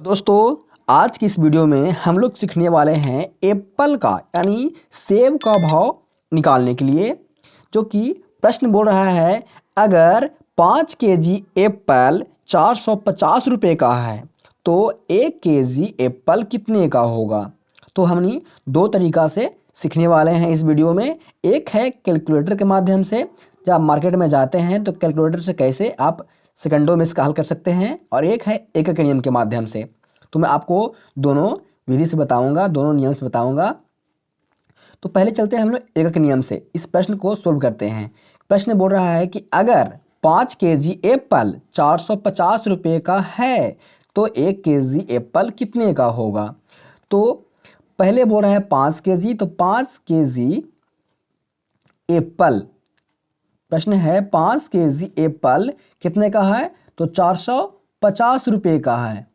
दोस्तों, आज की इस वीडियो में हम लोग सीखने वाले हैं एप्पल का यानी सेब का भाव निकालने के लिए। जो कि प्रश्न बोल रहा है, अगर 5 केजी एप्पल 450 रुपये का है तो 1 केजी एप्पल कितने का होगा। तो हमने दो तरीक़ा से सीखने वाले हैं इस वीडियो में। एक है कैलकुलेटर के माध्यम से, जब आप मार्केट में जाते हैं तो कैलकुलेटर से कैसे आप सेकंडों में इसका हल कर सकते हैं, और एक है एकक नियम के माध्यम से। तो मैं आपको दोनों विधि से बताऊंगा, दोनों नियम से बताऊंगा। तो पहले चलते हैं हम लोग एकक नियम से, इस प्रश्न को सोल्व करते हैं। प्रश्न बोल रहा है कि अगर 5 केजी एप्पल 450 रुपये का है तो 1 केजी एप्पल कितने का होगा। तो पहले बोल रहा है 5 केजी, तो 5 केजी एप्पल, प्रश्न है 5 केजी एप्पल कितने का है, तो 450 रुपये का है,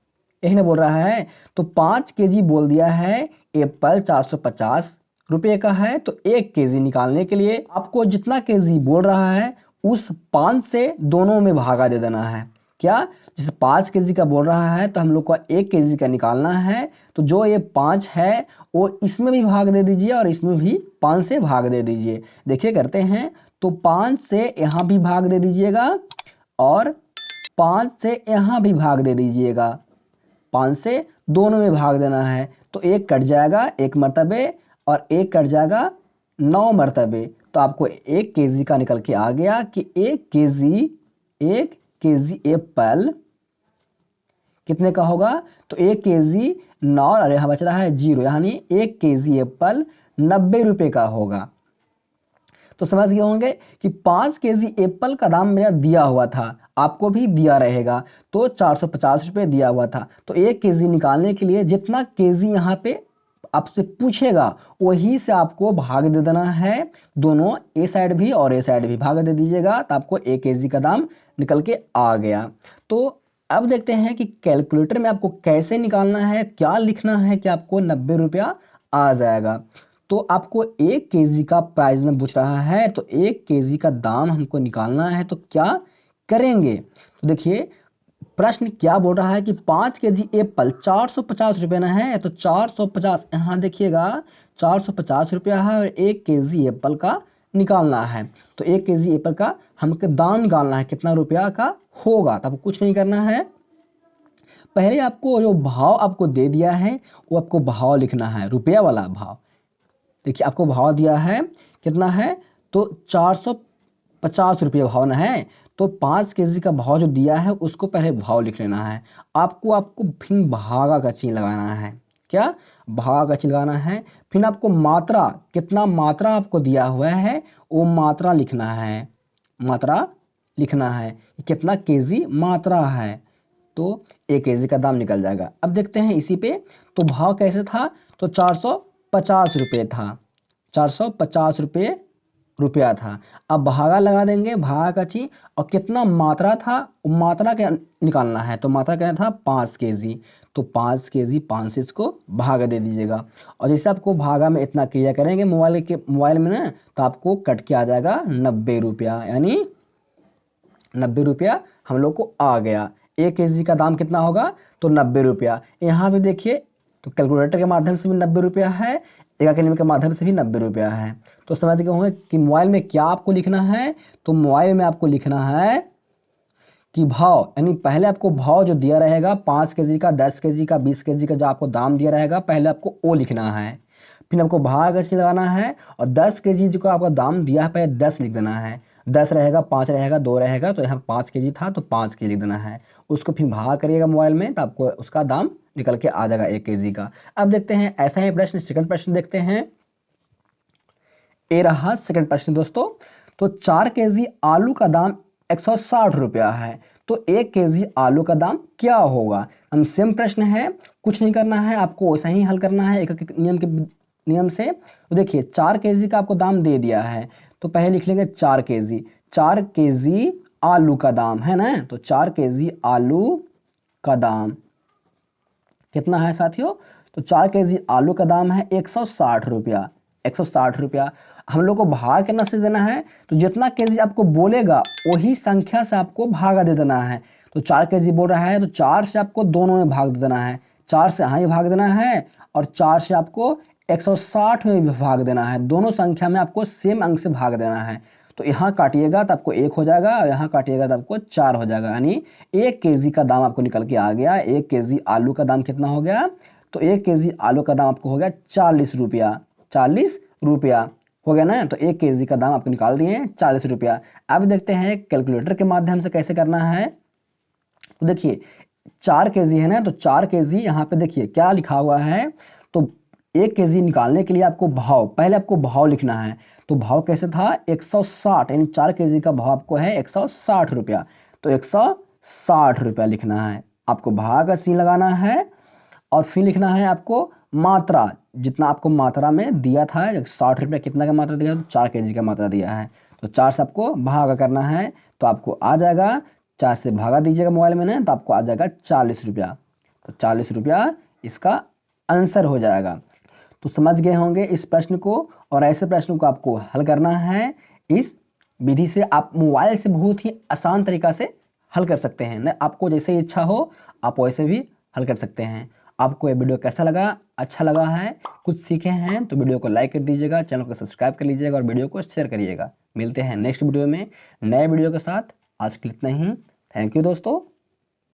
यही ना बोल रहा है। तो 5 केजी बोल दिया है, एप्पल 450 रुपये का है। तो 1 केजी निकालने के लिए आपको जितना केजी बोल रहा है उस 5 से दोनों में भागा दे देना है। क्या, जैसे 5 केजी का बोल रहा है तो हम लोग को 1 केजी का निकालना है। तो जो ये 5 है वो इसमें भी भाग दे दीजिए और इसमें भी 5 से भाग दे दीजिए। देखिए करते हैं, तो 5 से यहाँ भी भाग दे दीजिएगा और 5 से यहाँ भी भाग दे दीजिएगा। 5 से दोनों में भाग देना है, तो 1 कट जाएगा 1 मरतबे और 1 कट जाएगा 9 मरतबे। तो आपको 1 केजी का निकल के आ गया कि 1 केजी एप्पल कितने का होगा। तो 1 केजी 9 और यहाँ बच रहा है 0, यानी 1 केजी एप्पल 90 रुपये का होगा। तो समझ गए होंगे कि 5 केजी एप्पल का दाम मेरा दिया हुआ था, आपको भी दिया रहेगा, तो 450 रुपये दिया हुआ था। तो 1 केजी निकालने के लिए जितना केजी यहाँ पे आपसे पूछेगा वही से आपको भाग दे देना है। दोनों ए साइड भी और ए साइड भी भाग दे दीजिएगा, तो आपको 1 केजी का दाम निकल के आ गया। तो अब देखते हैं कि कैलकुलेटर में आपको कैसे निकालना है, क्या लिखना है कि आपको 90 रुपया आ जाएगा। तो आपको 1 केजी का प्राइस में पूछ रहा है, तो 1 केजी का दाम हमको निकालना है, तो क्या करेंगे। तो देखिए प्रश्न क्या बोल रहा है कि 5 केजी एप्पल 450 रुपये ना है, तो 450 यहाँ देखिएगा 450 रुपया है और 1 केजी एप्पल का निकालना है। तो 1 केजी एप्पल का हमको दाम निकालना है कितना रुपया का होगा। तब कुछ नहीं करना है, पहले आपको जो भाव आपको दे दिया है वो आपको भाव लिखना है, रुपया वाला भाव। देखिए आपको भाव दिया है कितना है, तो 450 रुपये भाव ना है। तो 5 केजी का भाव जो दिया है उसको पहले भाव लिख लेना है। आपको फिर भागा का चिन्ह लगाना है। क्या, भागा का चिन्ह लगाना है। फिर आपको मात्रा, कितना मात्रा आपको दिया हुआ है वो मात्रा लिखना है, मात्रा लिखना है कितना केजी मात्रा है। तो 1 केजी का दाम निकल जाएगा। अब देखते हैं इसी पे, तो भाव कैसे था, तो 450 रुपये था, 450 रुपया था। अब भागा लगा देंगे, भागा का चिन्ह, और कितना मात्रा था मात्रा क्या निकालना है। तो मात्रा क्या था 5 केजी, तो 5 केजी 5 से इसको भागा दे दीजिएगा। और जैसे आपको भागा में इतना क्रिया करेंगे मोबाइल में ना, तो आपको कट के आ जाएगा 90 रुपया, यानी 90 रुपया हम लोग को आ गया। 1 केजी का दाम कितना होगा, तो 90 रुपया। यहाँ भी देखिए, तो कैलकुलेटर के माध्यम से भी 90 रुपया है, एकक नियम के माध्यम से भी 90 रुपया है। तो समझ गए होंगे कि मोबाइल में क्या आपको लिखना है। तो मोबाइल में आपको लिखना है कि भाव, यानी पहले आपको भाव जो दिया रहेगा 5 केजी का, 10 केजी का, 20 केजी का जो आपको दाम दिया रहेगा, पहले आपको वो लिखना है। फिर आपको भाग का चिन्ह लगाना है, और 10 केजी जो आपका दाम दिया है पहले 10 लिख देना है। 10 रहेगा, 5 रहेगा, 2 रहेगा, तो यहाँ 5 केजी था तो 5 के लिख देना है। उसको फिर भाग करिएगा मोबाइल में, तो आपको उसका दाम निकल के आ जाएगा 1 केजी का। अब देखते हैं ऐसा ही प्रश्न, सेकंड प्रश्न देखते हैं। ये रहा सेकंड प्रश्न दोस्तों। तो 4 केजी आलू का दाम 160 रुपया है, तो 1 केजी आलू का दाम क्या होगा। हम सेम प्रश्न है, कुछ नहीं करना है, आपको वैसा ही हल करना है एकक नियम से। तो देखिए 4 केजी का आपको दाम दे दिया है, तो पहले लिख लेंगे 4 केजी, 4 केजी आलू का दाम है ना। तो 4 केजी आलू का दाम कितना है साथियों, तो 4 केजी आलू का दाम है 160 रुपया, 160 रुपया। हम लोग को भाग कितना से देना है, तो जितना केजी आपको बोलेगा वही संख्या से आपको भागा दे देना है। तो तो 4 केजी बोल रहा है तो 4 से आपको दोनों में भाग देना है, 4 से यहाँ ही भाग देना है और 4 से आपको 160 में भी भाग देना है। दोनों संख्या में आपको सेम अंक से भाग देना है। तो यहाँ काटिएगा तो आपको 1 हो जाएगा और यहाँ काटिएगा तो आपको 4 हो जाएगा, यानी 1 केजी का दाम आपको निकल के आ गया। 1 केजी आलू का दाम कितना हो गया? तो 1 केजी आलू का दाम आपको हो गया 40 रुपया। 40 रुपया हो गया ना। तो 1 केजी का दाम आपको निकाल दिए 40 रुपया। अब देखते हैं कैलकुलेटर के माध्यम से कैसे करना है। तो देखिए 4 केजी है ना, तो 4 केजी यहाँ पे देखिए क्या लिखा हुआ है। तो 1 केजी निकालने के लिए आपको भाव, पहले आपको भाव लिखना है। तो भाव कैसे था? 160, यानी 4 केजी का भाव आपको है 160 रुपया। तो 160 रुपया लिखना है, आपको भाग का सीन लगाना है और फिर लिखना है आपको मात्रा, जितना आपको मात्रा में दिया था 60 रुपया, कितना का मात्रा दिया? तो 4 केजी का मात्रा दिया है। तो 4 से आपको भागा करना है, तो आपको आ जाएगा 4 से भागा दीजिएगा मोबाइल में ना, तो आपको आ जाएगा 40 रुपया। तो 40 रुपया इसका आंसर हो जाएगा। तो समझ गए होंगे इस प्रश्न को, और ऐसे प्रश्न को आपको हल करना है। इस विधि से आप मोबाइल से बहुत ही आसान तरीका से हल कर सकते हैं ना, आपको जैसे इच्छा हो आप वैसे भी हल कर सकते हैं। आपको ये वीडियो कैसा लगा? अच्छा लगा है, कुछ सीखे हैं तो वीडियो को लाइक कर दीजिएगा, चैनल को सब्सक्राइब कर लीजिएगा और वीडियो को शेयर करिएगा। मिलते हैं नेक्स्ट वीडियो में नए वीडियो के साथ। आज के लिए इतना ही। थैंक यू दोस्तों।